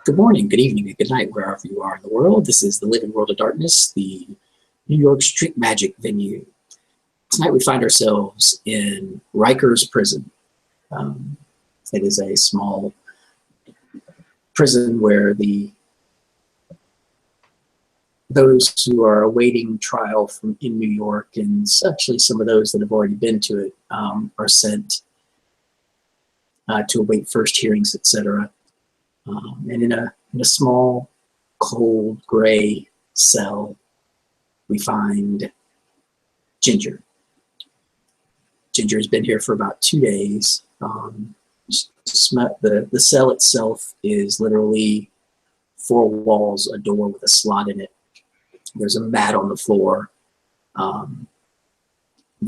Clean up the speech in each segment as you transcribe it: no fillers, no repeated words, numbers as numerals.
Good morning, good evening, and good night, wherever you are in the world. This is the Living World of Darkness, the New York Street Magic venue. Tonight we find ourselves in Rikers Prison. It is a small prison where those who are awaiting trial in New York, and actually some of those that have already been to it, are sent to await first hearings, etc. And in a small, cold, gray cell, we find Ginger. Ginger has been here for about 2 days. The cell itself is literally 4 walls, a door with a slot in it. There's a mat on the floor. The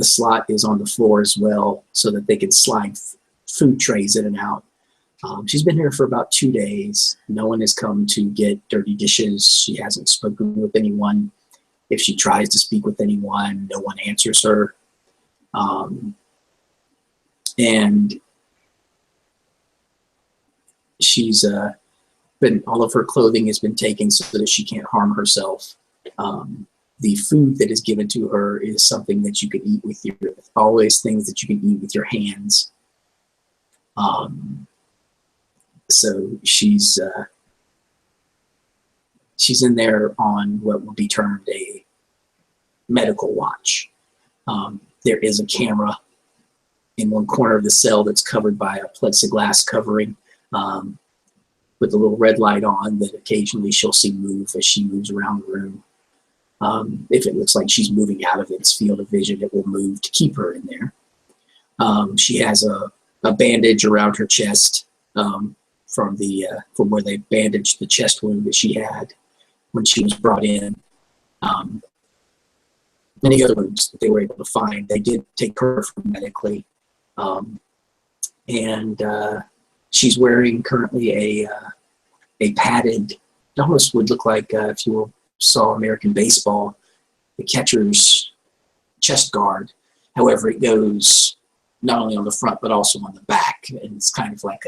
slot is on the floor as well, so that they can slide food trays in and out. She's been here for about 2 days. No one has come to get dirty dishes. She hasn't spoken with anyone. If she tries to speak with anyone, no one answers her. And she's all of her clothing has been taken so that she can't harm herself. The food that is given to her is something that you can eat with always things that you can eat with your hands. So she's in there on what will be termed a medical watch. There is a camera in one corner of the cell that's covered by a plexiglass covering, with a little red light on that occasionally she'll see move as she moves around the room. If it looks like she's moving out of its field of vision, it will move to keep her in there. She has a bandage around her chest, from where they bandaged the chest wound that she had when she was brought in. Many other wounds that they were able to find, they did take her from medically. And she's wearing currently a padded, it almost would look like if you saw American baseball, the catcher's chest guard. However, it goes not only on the front but also on the back, and it's kind of like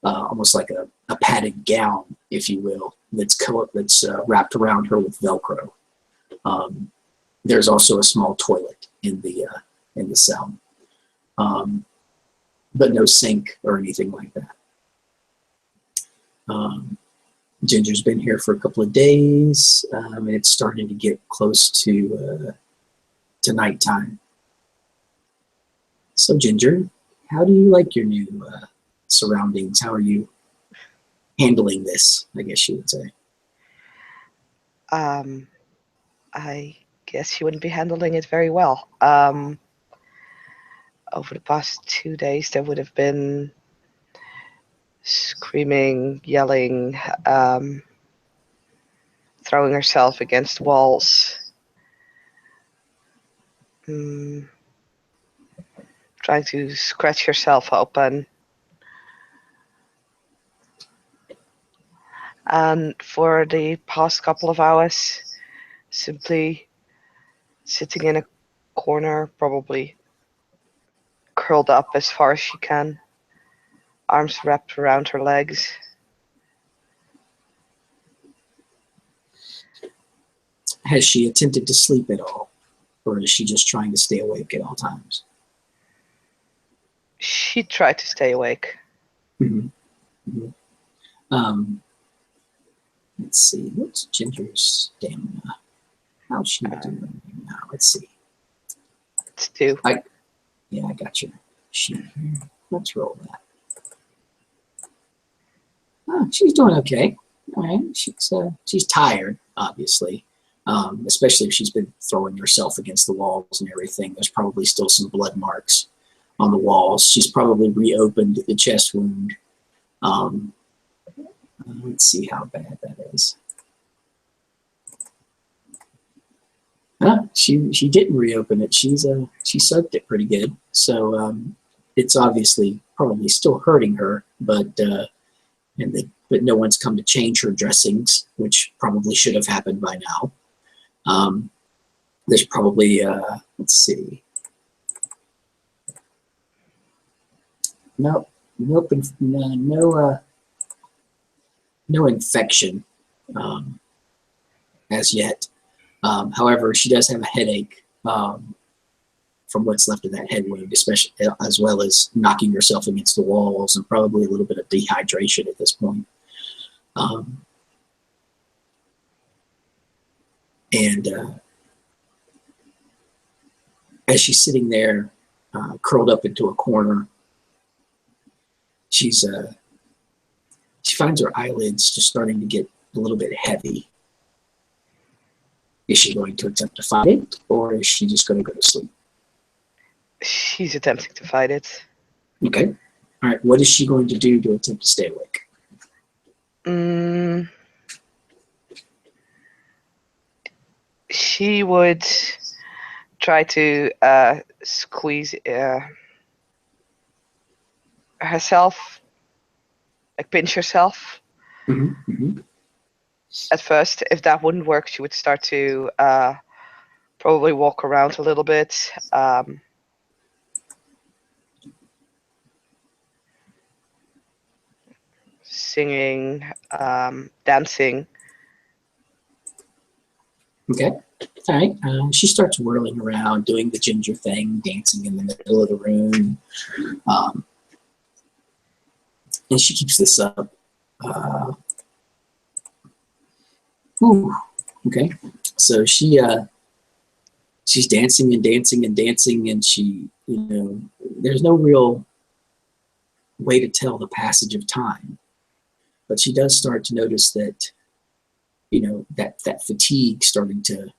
almost like a padded gown, if you will, that's wrapped around her with Velcro. There's also a small toilet in the cell, but no sink or anything like that. Ginger's been here for a couple of days, and it's starting to get close to nighttime. So, Ginger, how do you like your new surroundings? How are you handling this, I guess you would say? I guess you wouldn't be handling it very well. Over the past 2 days, there would have been screaming, yelling, throwing herself against walls, trying to scratch herself open. And for the past couple of hours, simply sitting in a corner, probably curled up as far as she can, arms wrapped around her legs. Has she attempted to sleep at all, or is she just trying to stay awake at all times? She tried to stay awake. Mm-hmm. Mm-hmm. Let's see, what's Ginger's stamina? How's she doing now? Let's see. It's 2. I got your sheet here. Let's roll that. Oh, she's doing okay. All right, she's tired, obviously, especially if she's been throwing herself against the walls and everything. There's probably still some blood marks on the walls. She's probably reopened the chest wound. Let's see how bad that is. She didn't reopen it. She soaked it pretty good. So it's obviously probably still hurting her, but no one's come to change her dressings, which probably should have happened by now. There's probably let's see. Nope, and no no infection as yet. However, she does have a headache from what's left of that head wound, especially as well as knocking herself against the walls and probably a little bit of dehydration at this point. And as she's sitting there, curled up into a corner, she finds her eyelids just starting to get a little bit heavy. Is she going to attempt to fight it, or is she just going to go to sleep? She's attempting to fight it. Okay. All right. What is she going to do to attempt to stay awake? She would try to squeeze herself, like pinch herself. Mm-hmm. Mm-hmm. At first. If that wouldn't work, she would start to probably walk around a little bit. Singing, dancing. Okay. All right. She starts whirling around, doing the ginger thing, dancing in the middle of the room. And she keeps this up. Okay. So she's dancing and dancing and dancing, and she, there's no real way to tell the passage of time. But she does start to notice that, that fatigue starting to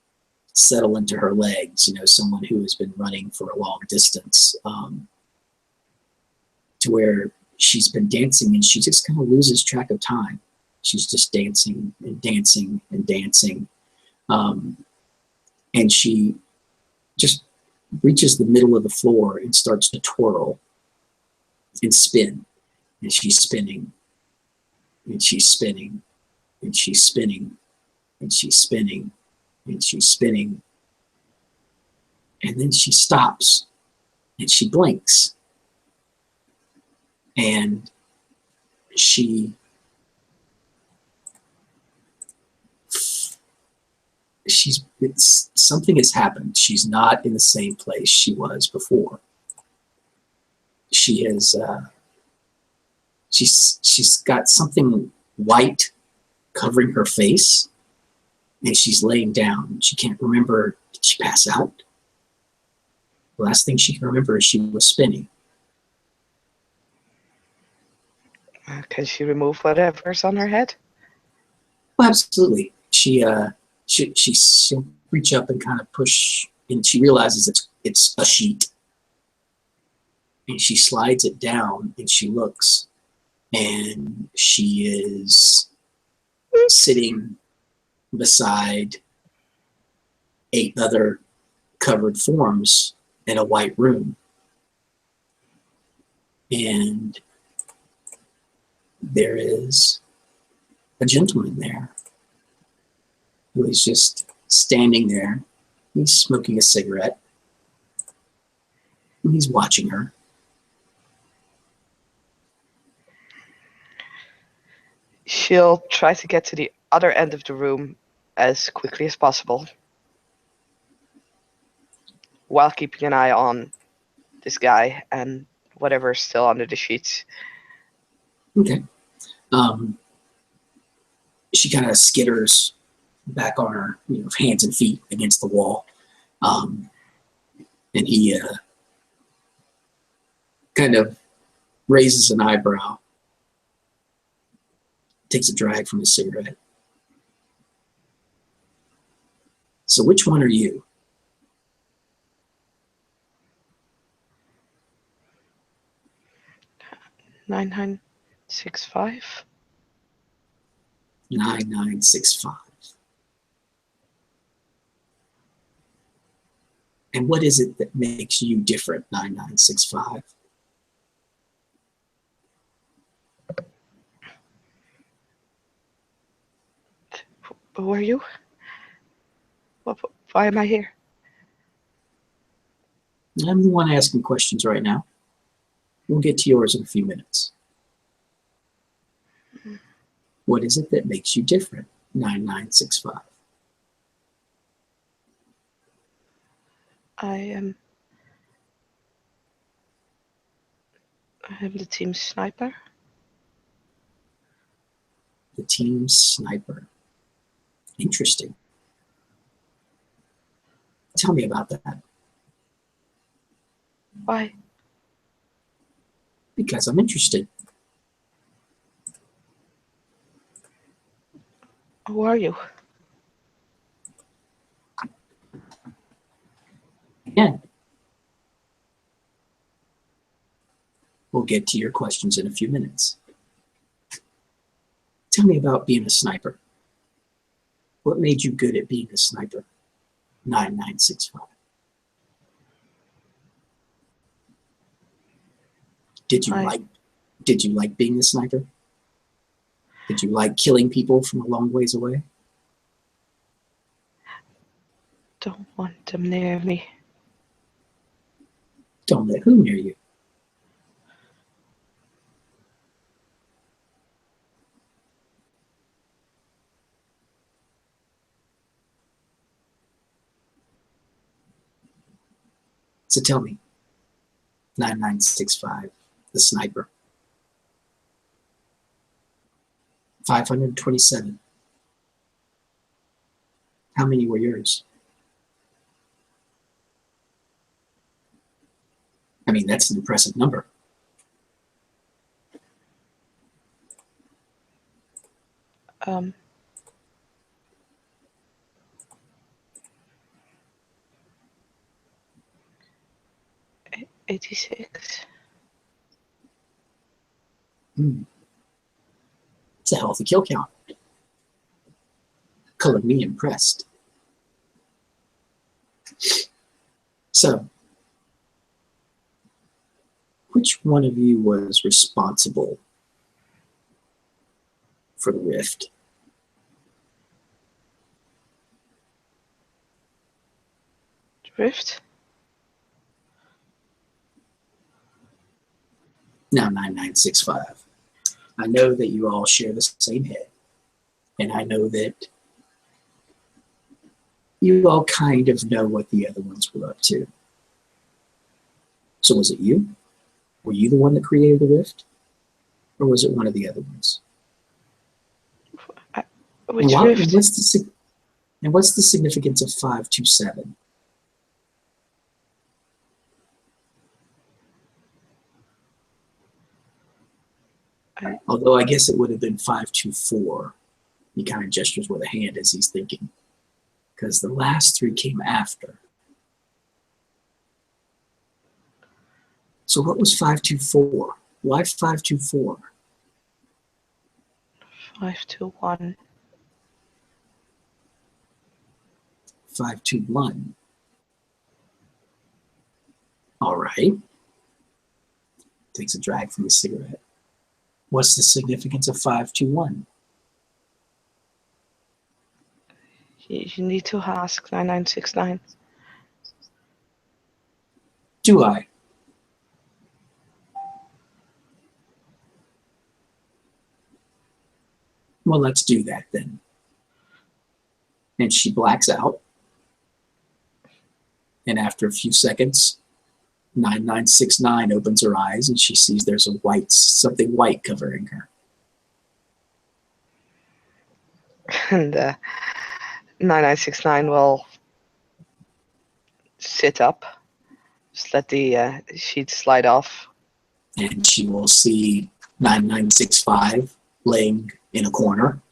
settle into her legs, someone who has been running for a long distance, to where she's been dancing and she just kind of loses track of time. She's just dancing and dancing and dancing. And she just reaches the middle of the floor and starts to twirl and spin. And she's spinning. And she's spinning. And she's spinning. And she's spinning. And she's spinning. And then she stops. And she blinks. And something has happened. She's not in the same place she was before. She's got something white covering her face, and she's laying down. She can't remember. Did she pass out? The last thing she can remember is she was spinning. Can she remove whatever's on her head? Well, absolutely. She'll reach up and kind of push, and she realizes it's a sheet. And she slides it down, and she looks, and she is sitting beside 8 other covered forms in a white room. And there is a gentleman there who is just standing there. He's smoking a cigarette. And he's watching her. She'll try to get to the other end of the room as quickly as possible, while keeping an eye on this guy and whatever's still under the sheets. Okay. She kind of skitters back on her, hands and feet against the wall. And he kind of raises an eyebrow, takes a drag from his cigarette. So which one are you? $9965. 9965. And what is it that makes you different, 9965? Who are you? Why am I here? I'm the one asking questions right now. We'll get to yours in a few minutes. What is it that makes you different? 9965. I am the team sniper. The team sniper. Interesting. Tell me about that. Why? Because I'm interested. Who are you? Again, we'll get to your questions in a few minutes. Tell me about being a sniper. What made you good at being a sniper? 9965. Did you like being a sniper? Did you like killing people from a long ways away? Don't want them near me. Don't let who near you? So tell me, 9965, the sniper. 527. How many were yours? I mean, that's an impressive number. Um, 86. It's a healthy kill count. Color me impressed. So, which one of you was responsible for the rift? Drift? Now, 9965. I know that you all share the same head, and I know that you all kind of know what the other ones were up to. So was it you? Were you the one that created the rift? Or was it one of the other ones? Which rift? And what's the significance of 527? Although I guess it would have been 524. He kind of gestures with a hand as he's thinking. Because the last three came after. So what was 524? Why 524? 521. 521. All right. Takes a drag from the cigarette. What's the significance of 521? You need to ask 9969. Do I? Well, let's do that then. And she blacks out. And after a few seconds, 9969 opens her eyes and she sees there's something white covering her. And 9969 will sit up. Just let the sheet slide off. And she will see 9965 laying in a corner.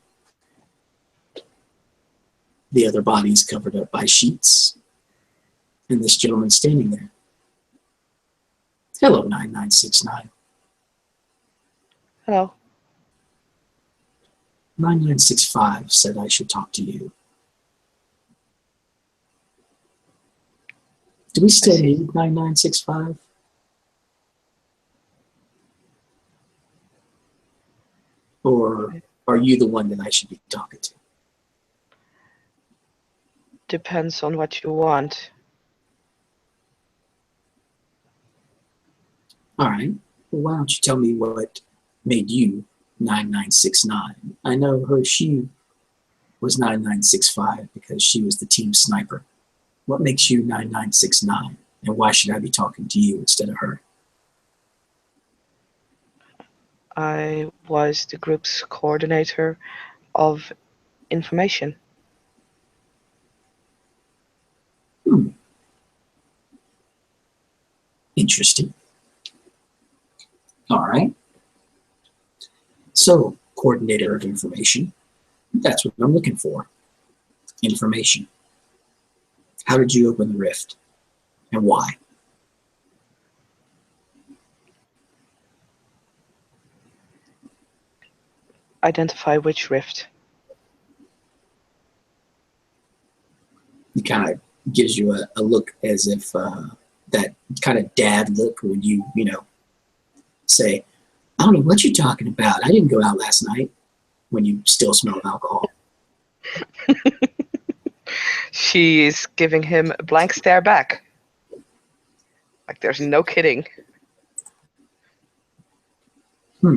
The other body's covered up by sheets. And this gentleman standing there. Hello, 9969. Hello. 9965 said I should talk to you. Do we still need 9965? Or are you the one that I should be talking to? Depends on what you want. All right. Well, why don't you tell me what made you 9969. I know her, she was 9965 because she was the team sniper. What makes you 9969? And why should I be talking to you instead of her? I was the group's coordinator of information. Hmm. Interesting. All right. So, coordinator of information. That's what I'm looking for. Information. How did you open the rift? And why? Identify which rift. It kind of gives you a look as if that kind of dad look when you know, say, I don't know what you're talking about. I didn't go out last night, when you still smell alcohol. She is giving him a blank stare back. Like there's no kidding. He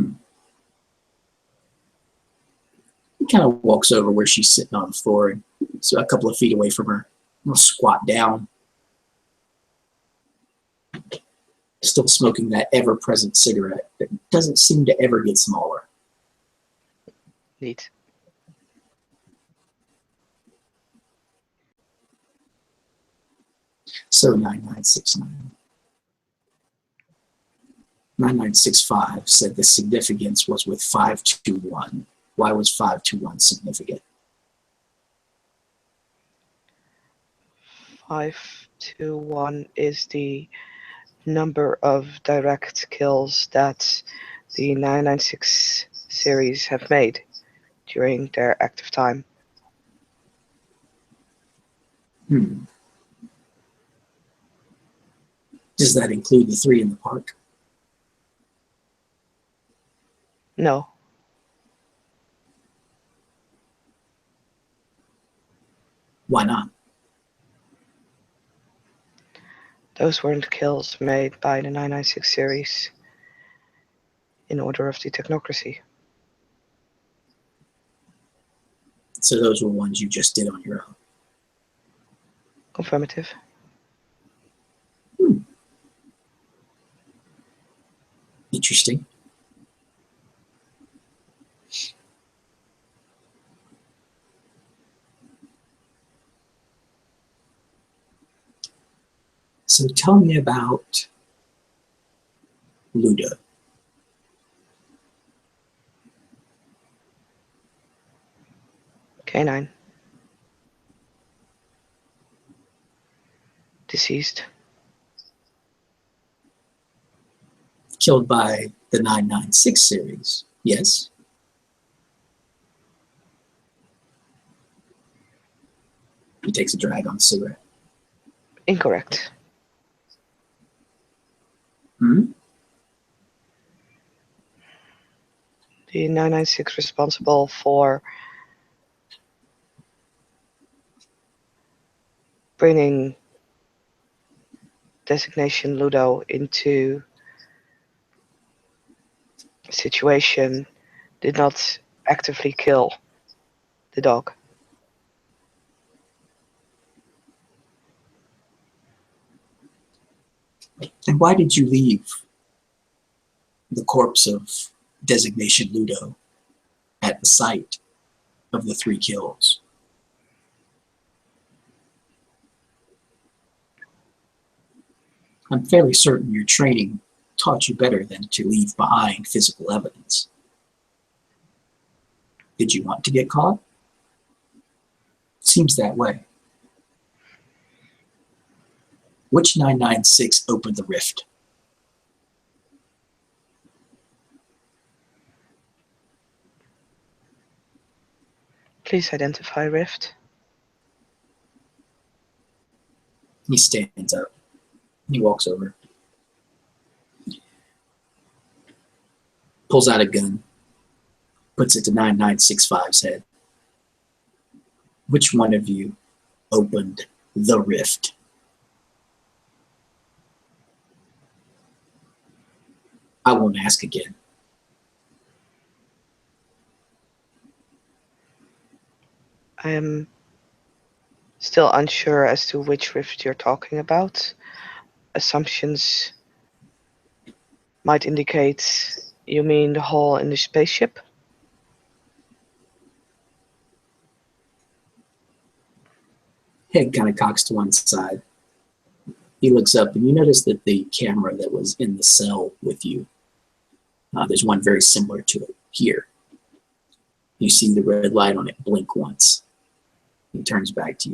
kind of walks over where she's sitting on the floor, and so a couple of feet away from her. He'll squat down, still smoking that ever-present cigarette that doesn't seem to ever get smaller. Neat. So 9969. 9965 said the significance was with 521. Why was 521 significant? 521 is the number of direct kills that the 996 series have made during their active time. Does that include the 3 in the park? No. Why not? Those weren't kills made by the 996 series in order of the technocracy. So those were ones you just did on your own. Confirmative. Interesting. So tell me about Ludo. K9. Deceased. Killed by the 996 series, yes? He takes a drag on the cigarette. Incorrect. Hmm? The 996 responsible for bringing designation Ludo into a situation did not actively kill the dog. And why did you leave the corpse of designation Ludo at the site of the 3 kills? I'm fairly certain your training taught you better than to leave behind physical evidence. Did you want to get caught? Seems that way. Which 996 opened the rift? Please identify Rift. He stands up. He walks over. Pulls out a gun. Puts it to 9965's head. Which one of you opened the rift? I won't ask again. I am still unsure as to which rift you're talking about. Assumptions might indicate you mean the hole in the spaceship? Head kind of cocks to one side. He looks up, and you notice that the camera that was in the cell with you, there's one very similar to it here. You see the red light on it blink once. He turns back to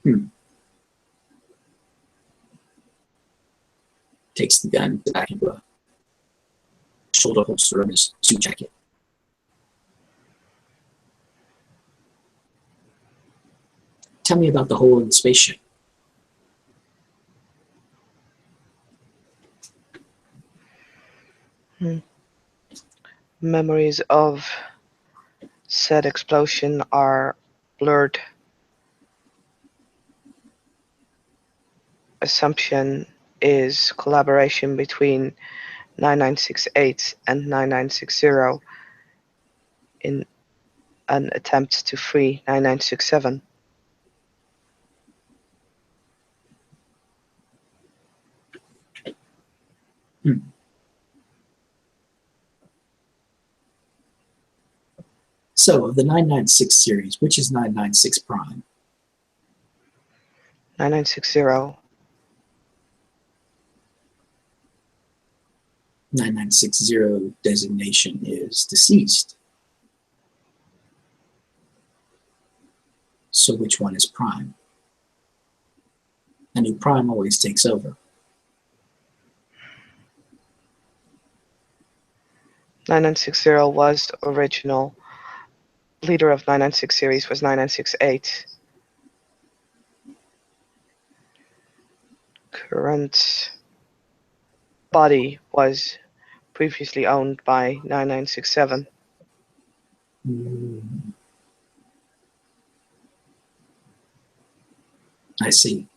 you. Takes the gun back into a shoulder holster of his suit jacket. Tell me about the hole in the spaceship. Memories of said explosion are blurred. Assumption is collaboration between 9968 and 9960 in an attempt to free 9967. So, of the 996 series, which is 996 prime? 9960. 9960 designation is deceased. So which one is prime? A new prime always takes over. 9960 was original. Leader of 996 series was 9968. Current body was previously owned by 9967. I see.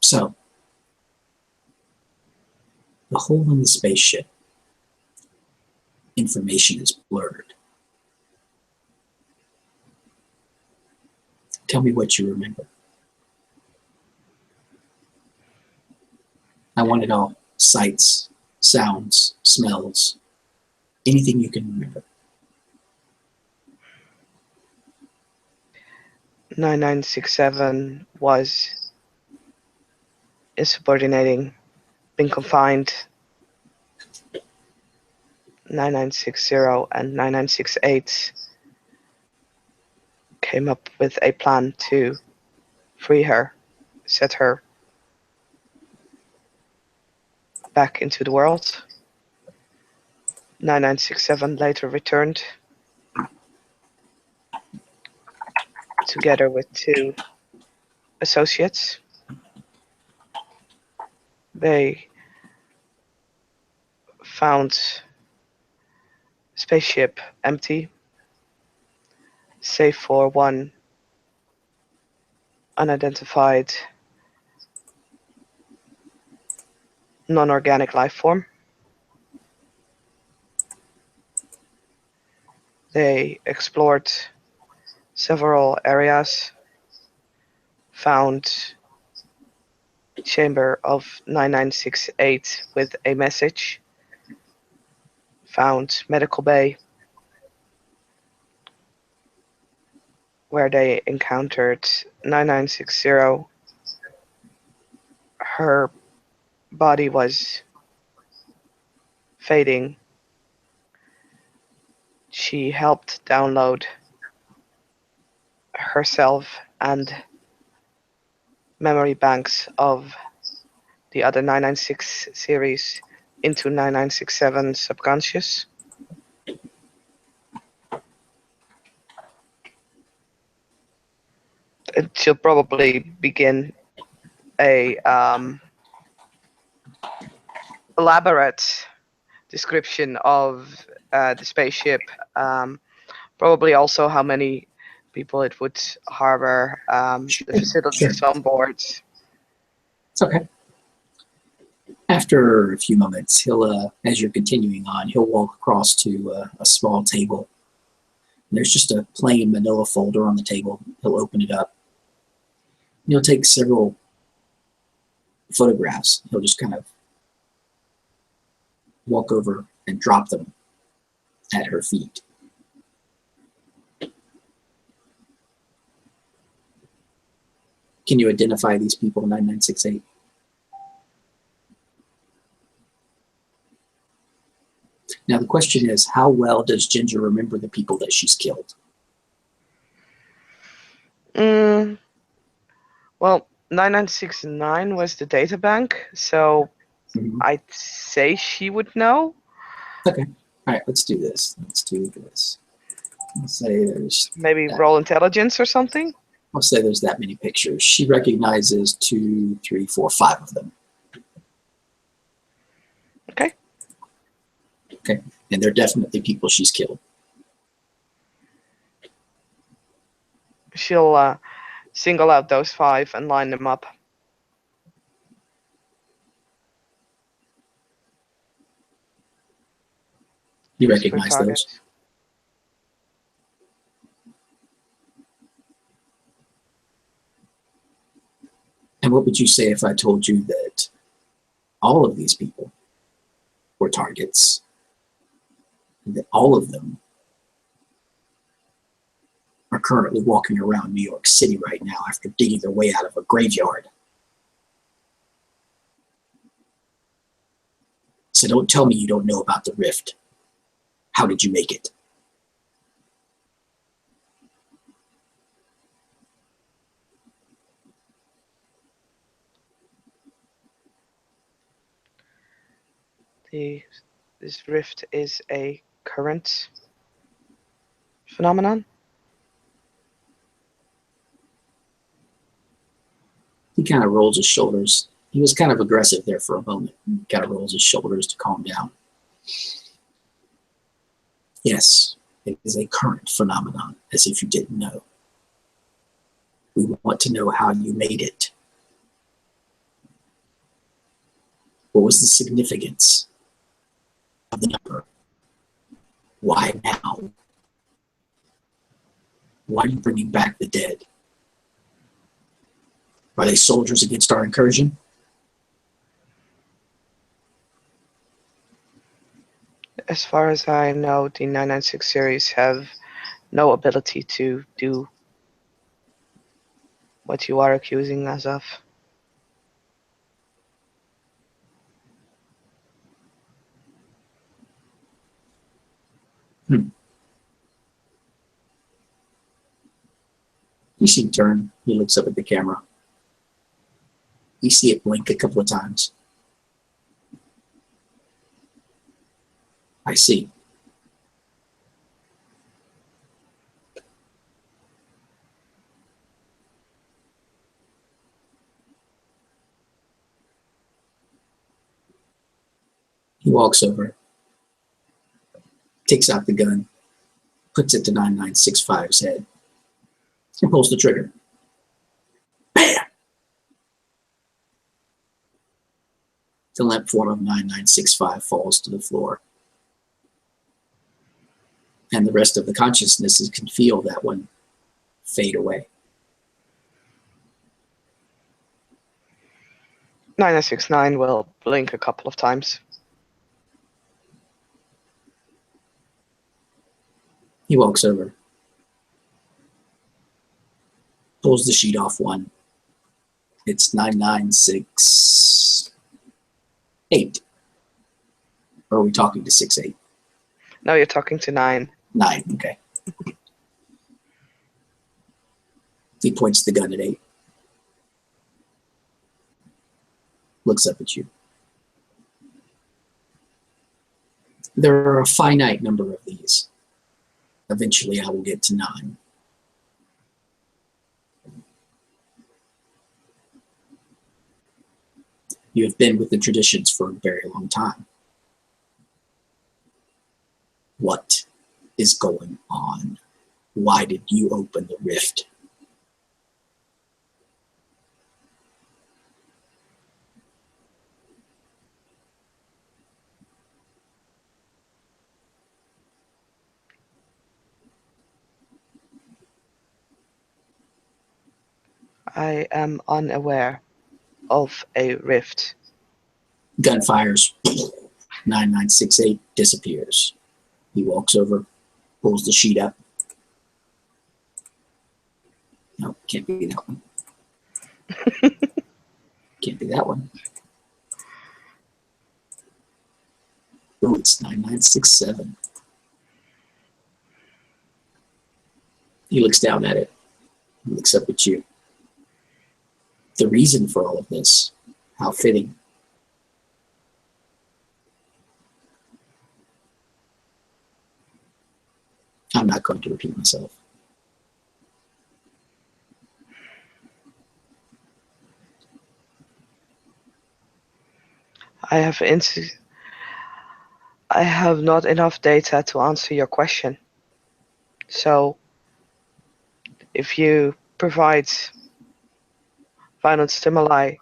So, the hole in the spaceship, information is blurred. Tell me what you remember. I want it all. Sights, sounds, smells, anything you can remember. 9967 was insubordinating, being confined. 9960 and 9968 came up with a plan to free her, set her back into the world. 9967 later returned together with two associates. They found spaceship empty, save for one unidentified non-organic life form. They explored several areas, found chamber of 9968 with a message, found medical bay where they encountered 9960. Her body was fading. She helped download herself and memory banks of the other 996 series into 9967 subconscious. And she'll probably begin a elaborate description of the spaceship, probably also how many people it would harbor, the facilities on board. It's okay. After a few moments, he'll, as you're continuing on, he'll walk across to a small table. There's just a plain manila folder on the table. He'll open it up. He'll take several photographs. He'll just kind of walk over and drop them at her feet. Can you identify these people, 9968? Now the question is, how well does Ginger remember the people that she's killed? Well, 9969 was the data bank, so Mhm. I'd say she would know. Okay. All right, let's do this. Let's say there's Maybe roll intelligence or something. I'll say there's that many pictures. She recognizes 2, 3, 4, 5 of them. Okay. Okay. And they're definitely people she's killed. She'll single out those 5 and line them up. You Just for recognize targets. those? And what would you say if I told you that all of these people were targets, and that all of them are currently walking around New York City right now after digging their way out of a graveyard? So don't tell me you don't know about the rift. How did you make it? This rift is a current phenomenon. He kind of rolls his shoulders. He was kind of aggressive there for a moment. He kind of rolls his shoulders to calm down. Yes, it is a current phenomenon, as if you didn't know. We want to know how you made it. What was the significance of the number? Why now? Why are you bringing back the dead? Are they soldiers against our incursion? As far as I know, the 996 series have no ability to do what you are accusing us of. You see him turn. He looks up at the camera. You see it blink a couple of times. I see. He walks over, takes out the gun, puts it to 9965's head, and pulls the trigger. Bam! The limp form of 9965 falls to the floor. And the rest of the consciousnesses can feel that one fade away. 969 will blink a couple of times. He walks over, pulls the sheet off one. It's 9968. Or are we talking to 68? No, you're talking to 9. 9, okay. He points the gun at 8. Looks up at you. There are a finite number of these. Eventually I will get to 9. You have been with the traditions for a very long time. What is going on? Why did you open the rift? I am unaware of a rift. Gun fires. 9968 disappears. He walks over, pulls the sheet up. No, can't be that one. Can't be that one. Oh, it's 9967. He looks down at it. He looks up at you. The reason for all of this, how fitting. I'm not going to repeat myself. I have not enough data to answer your question. So, if you provide violent stimuli,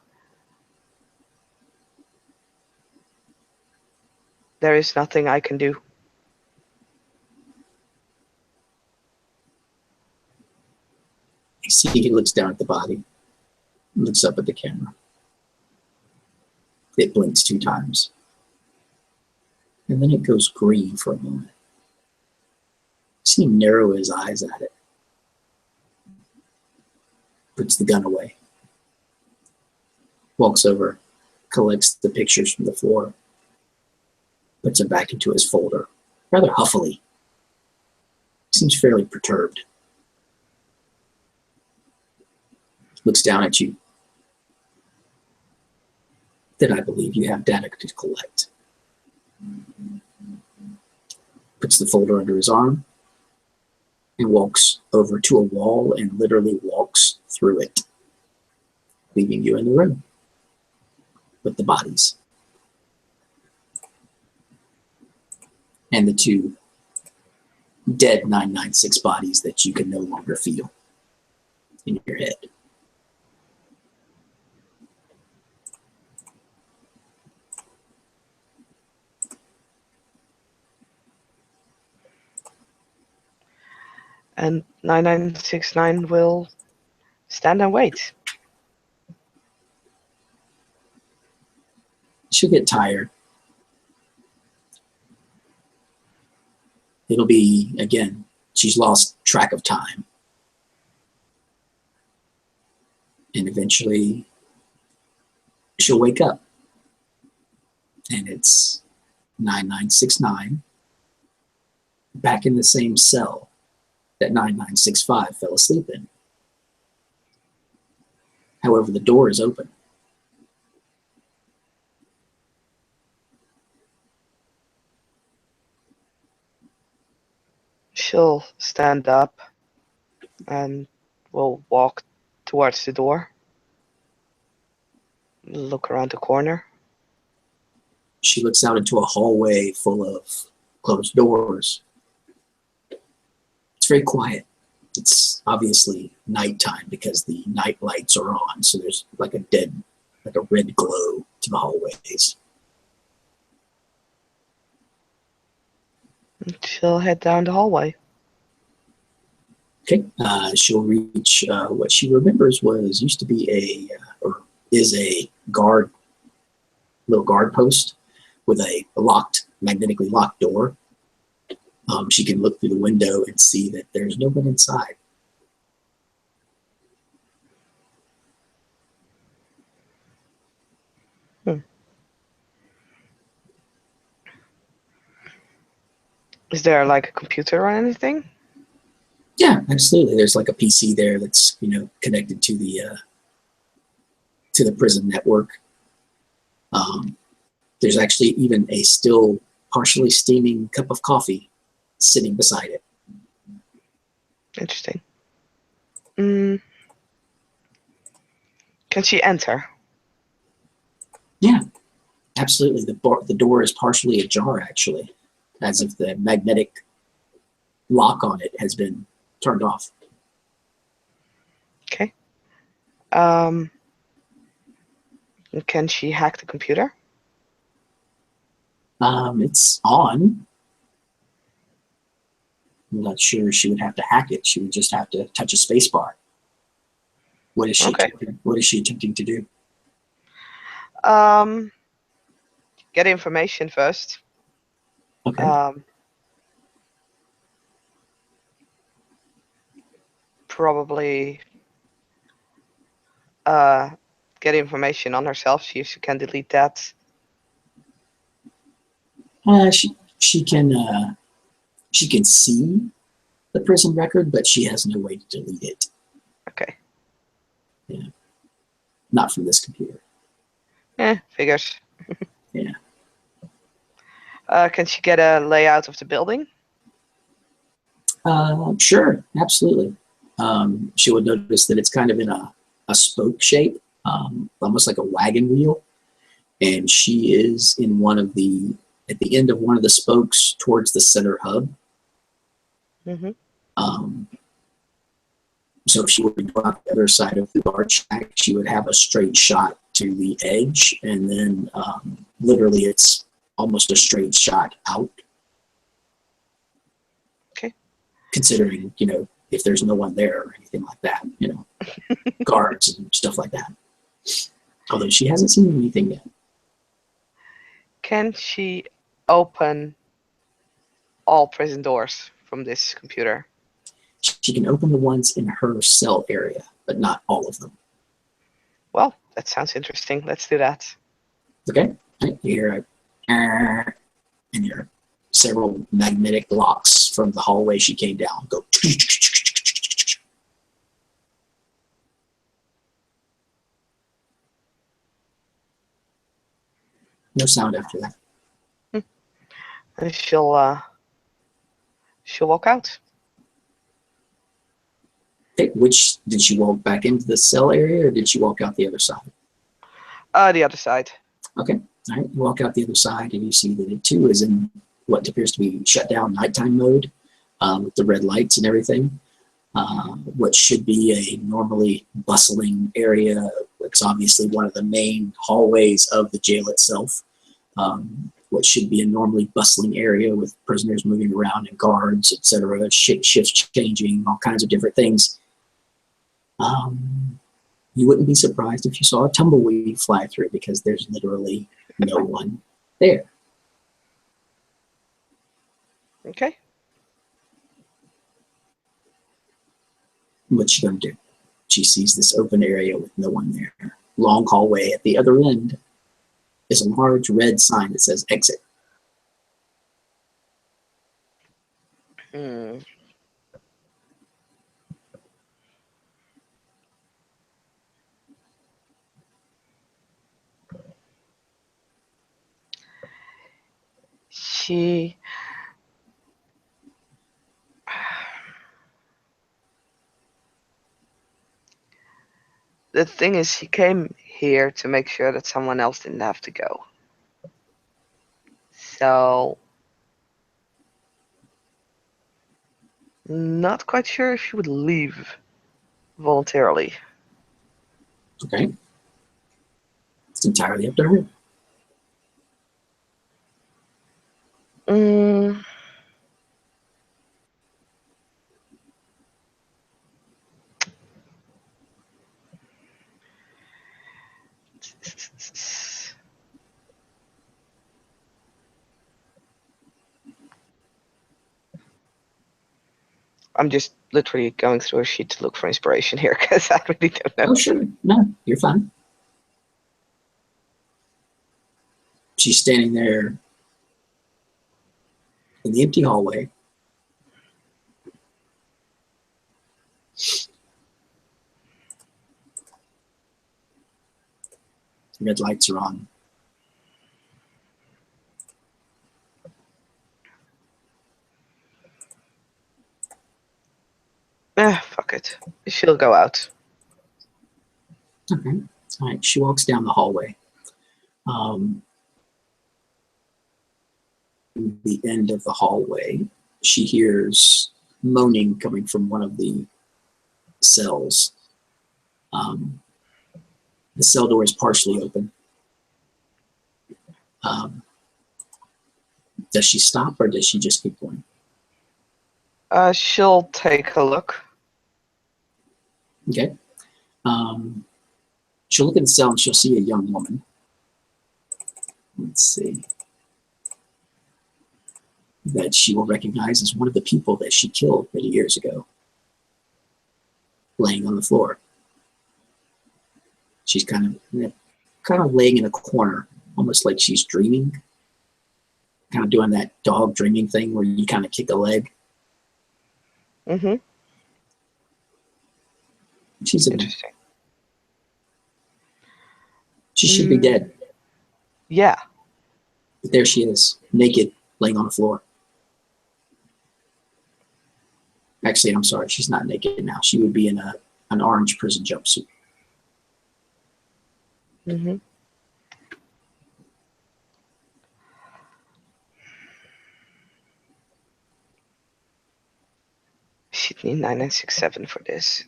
there is nothing I can do. You see, he looks down at the body, looks up at the camera. It blinks 2 times. And then it goes green for a moment. See him narrow his eyes at it. Puts the gun away. Walks over, collects the pictures from the floor, puts them back into his folder, rather huffily. Seems fairly perturbed. Looks down at you. Then I believe you have data to collect. Puts the folder under his arm and walks over to a wall and literally walks through it, leaving you in the room with the bodies. And the 2 dead 996 bodies that you can no longer feel in your head. And 9969 will stand and wait. She'll get tired. It'll be, again, she's lost track of time. And eventually she'll wake up. And it's 9969 back in the same cell that 9965 fell asleep in. However, the door is open. She'll stand up and will walk towards the door. Look around the corner. She looks out into a hallway full of closed doors. It's very quiet. It's obviously nighttime because the night lights are on, so there's like a red glow to the hallways. She'll head down the hallway. Okay, she'll reach what she remembers used to be is a little guard post with a magnetically locked door. She can look through the window and see that there's no one inside. Is there like a computer or anything? Yeah, absolutely. There's like a PC there that's connected to the prison network. There's actually even a still partially steaming cup of coffee sitting beside it. Interesting. Can she enter? Yeah, absolutely. The door is partially ajar, actually, as if the magnetic lock on it has been turned off. Okay. Can she hack the computer? It's on. I'm not sure she would have to hack it. She would just have to touch a space bar. What is she Okay. attempting? What is she attempting to do? Um, get information first. Okay. Probably get information on herself, see if she can delete that. She can see the prison record, but she has no way to delete it. Okay. Yeah. Not from this computer. Figures. Yeah. Can she get a layout of the building? Sure, absolutely. She would notice that it's kind of in a spoke shape, almost like a wagon wheel. And she is in at the end of one of the spokes towards the center hub. Mm-hmm. So if she were to go out the other side of the guard shack, she would have a straight shot to the edge, and then literally it's almost a straight shot out. Okay. Considering, if there's no one there or anything like that, guards and stuff like that. Although she hasn't seen anything yet. Can she open all prison doors from this computer? She can open the ones in her cell area, but not all of them. Well, that sounds interesting. Let's do that. Okay? You hear and you hear several magnetic locks from the hallway she came down go. No sound after that. And she'll walk out. Okay, which did she walk back into the cell area, or did she walk out the other side? The other side. Okay, all right. You walk out the other side, and you see that it too is in what appears to be shut down nighttime mode, with the red lights and everything. What should be a normally bustling area. It's obviously one of the main hallways of the jail itself. What should be a normally bustling area with prisoners moving around and guards, etc., shifts changing, all kinds of different things. You wouldn't be surprised if you saw a tumbleweed fly through, because there's literally no one there. Okay. What's she going to do? She sees this open area with no one there. Long hallway. At the other end is a large red sign that says exit. Hmm. She the thing is, she came here to make sure that someone else didn't have to go. So, not quite sure if she would leave voluntarily. Okay? It's entirely up to her. Mm. I'm just literally going through a sheet to look for inspiration here because I really don't know. Oh, sure. No, you're fine. She's standing there in the empty hallway. Red lights are on. Fuck it. She'll go out. Okay. All right. She walks down the hallway. The end of the hallway, she hears moaning coming from one of the cells. The cell door is partially open. Does she stop, or does she just keep going? She'll take a look. Okay. She'll look in the cell and she'll see a young woman. Let's see. That she will recognize as one of the people that she killed many years ago, laying on the floor. She's kind of laying in a corner, almost like she's dreaming, kind of doing that dog dreaming thing where you kind of kick a leg. Mm-hmm. She's Interesting. She should be dead. Yeah. But there she is, naked, laying on the floor. Actually, I'm sorry, she's not naked now. She would be in an orange prison jumpsuit. Mm-hmm. She'd need 9967 for this.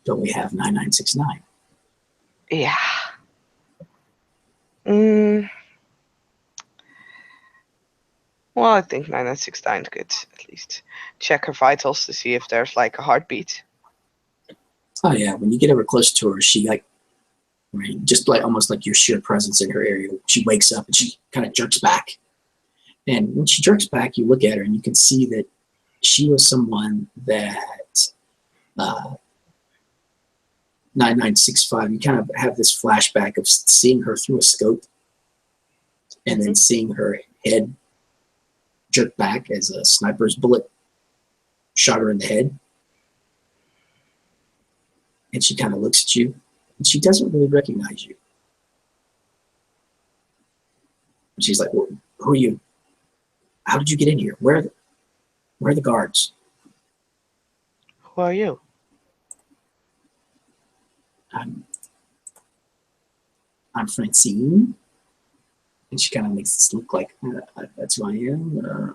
Don't we have 9969? Yeah. Well, I think 9969 could at least check her vitals to see if there's like a heartbeat. Oh yeah, when you get over close to her, she just like almost like your sheer presence in her area. She wakes up and she kind of jerks back. And when she jerks back, you look at her and you can see that she was someone that 9965, you kind of have this flashback of seeing her through a scope and then seeing her head jerk back as a sniper's bullet shot her in the head. And she kind of looks at you and she doesn't really recognize you. And she's like, well, who are you? How did you get in here? Where are the guards? Who are you? I'm Francine. And she kind of makes this look like, that's who I am.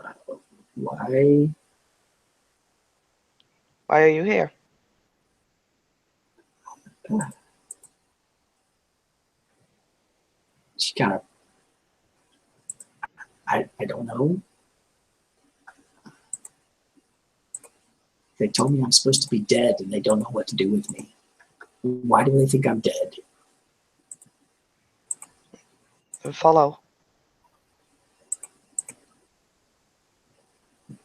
Why? Why are you here? She kind of, I don't know. They told me I'm supposed to be dead and they don't know what to do with me. Why do they think I'm dead? Follow.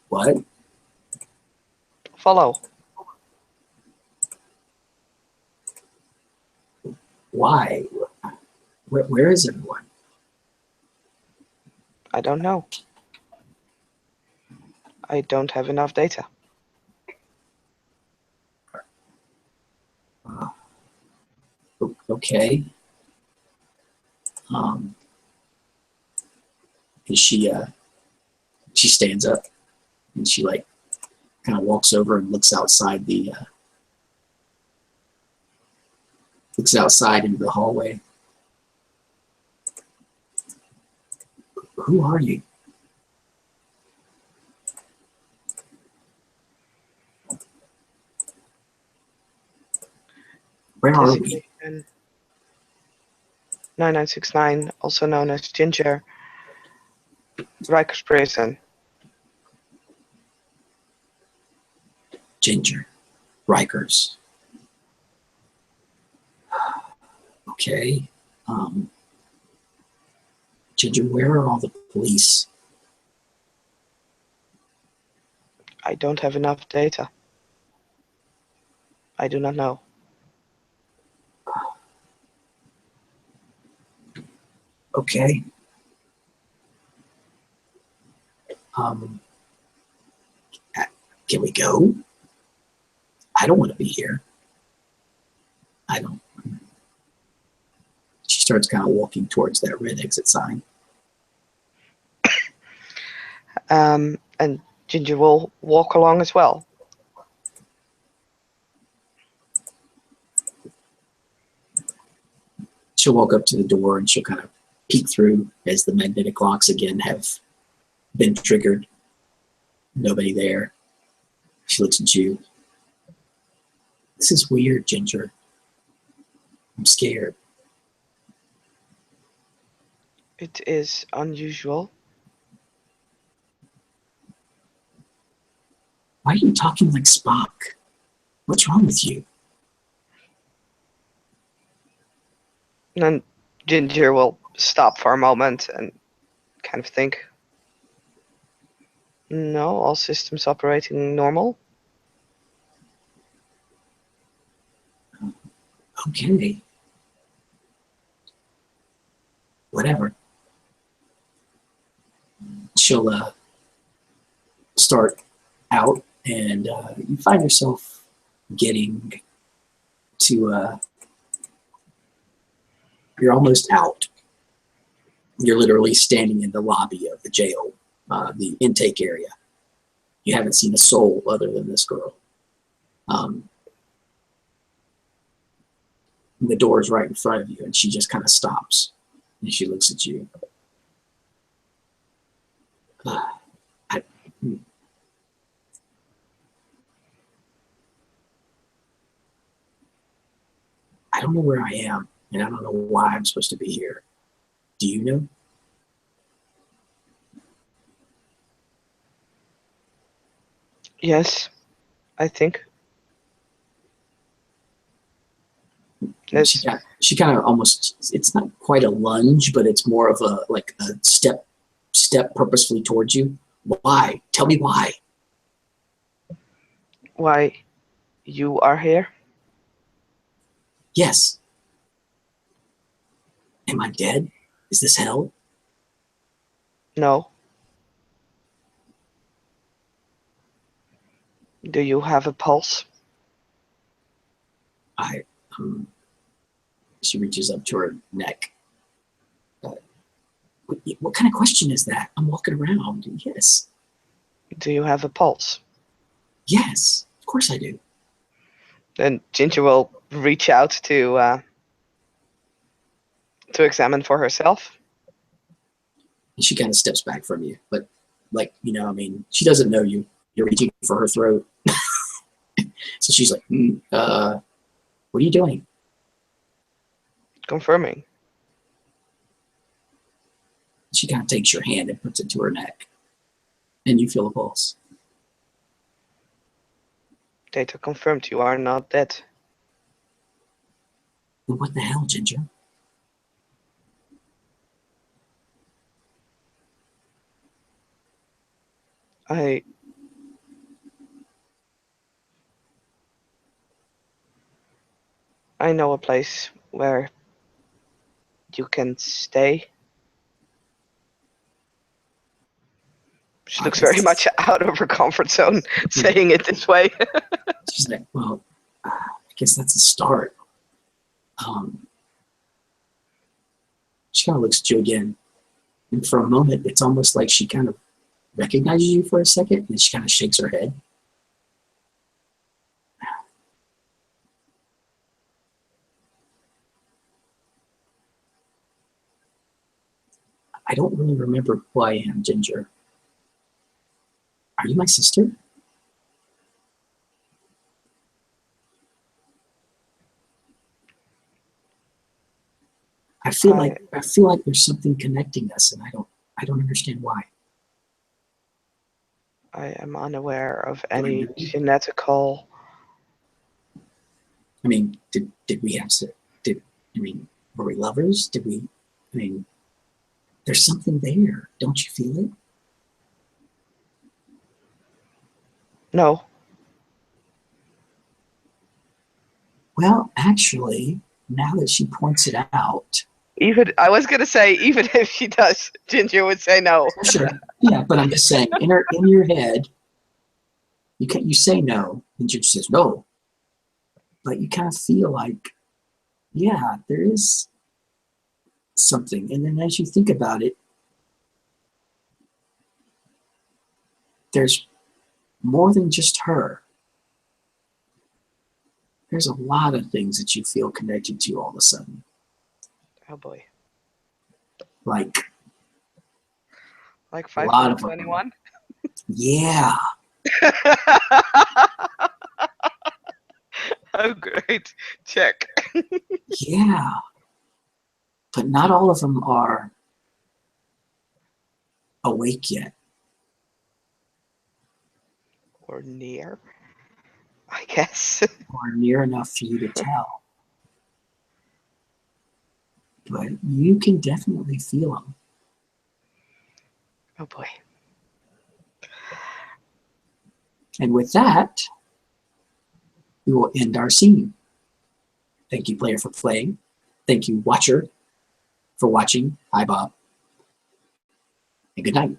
What? Follow. Why? Where is everyone? I don't know. I don't have enough data. Okay. And she stands up and she like kind of walks over and looks outside into the hallway. Who are you? Where are we? 9969, also known as Ginger, Rikers Prison. Ginger. Rikers. Okay. Ginger, where are all the police? I don't have enough data. I do not know. Okay. Can we go? I don't want to be here. I don't. She starts kind of walking towards that red exit sign. And Ginger will walk along as well. She'll walk up to the door and she'll kind of peek through as the magnetic locks again have been triggered. Nobody there. She looks at you. This is weird, Ginger. I'm scared. It is unusual. Why are you talking like Spock? What's wrong with you? And then Ginger will stop for a moment and kind of think. No, all systems operating normal. Okay. Whatever. She'll start out, and you find yourself getting to, you're almost out. You're literally standing in the lobby of the jail, the intake area. You haven't seen a soul other than this girl. The door is right in front of you, and she just kind of stops, and she looks at you. I don't know where I am, and I don't know why I'm supposed to be here. Do you know? Yes, I think. She kind of almost, it's not quite a lunge, but it's more of a like a step purposefully towards you. Why? Tell me why. Why you are here? Yes. Am I dead? Is this hell? No. Do you have a pulse? I she reaches up to her neck. What kind of question is that? I'm walking around. Yes. Do you have a pulse? Yes. Of course I do. Then Ginger will reach out to examine for herself. And she kind of steps back from you, but like, you know, I mean, she doesn't know you. You're reaching for her throat. So she's like, what are you doing? Confirming. She kind of takes your hand and puts it to her neck. And you feel a pulse. Data confirmed you are not dead. Well, what the hell, Ginger? I know a place where you can stay. She looks very much out of her comfort zone saying it this way. She's like, well, I guess that's a start. She kind of looks at you again. And for a moment, it's almost like she kind of recognizes you for a second, and she kind of shakes her head. I don't really remember who I am, Ginger. Are you my sister? I feel like there's something connecting us, and I don't understand why. I am unaware of any genetical. I mean, did we have were we lovers? There's something there. Don't you feel it? No. Well, actually, now that she points it out. I was gonna say, even if she does, Ginger would say no. Sure. Yeah, but I'm just saying, in your head, you say no, and Ginger says no. But you kind of feel like, yeah, there is something. And then as you think about it, there's more than just her. There's a lot of things that you feel connected to all of a sudden. Oh boy. Like 521? Yeah. Oh great. Check. Yeah. But not all of them are awake yet. or near, I guess. or near enough for you to tell. But you can definitely feel them. Oh boy. And with that, we will end our scene. Thank you, player, for playing. Thank you, watcher, for watching. Hi, Bob. And good night.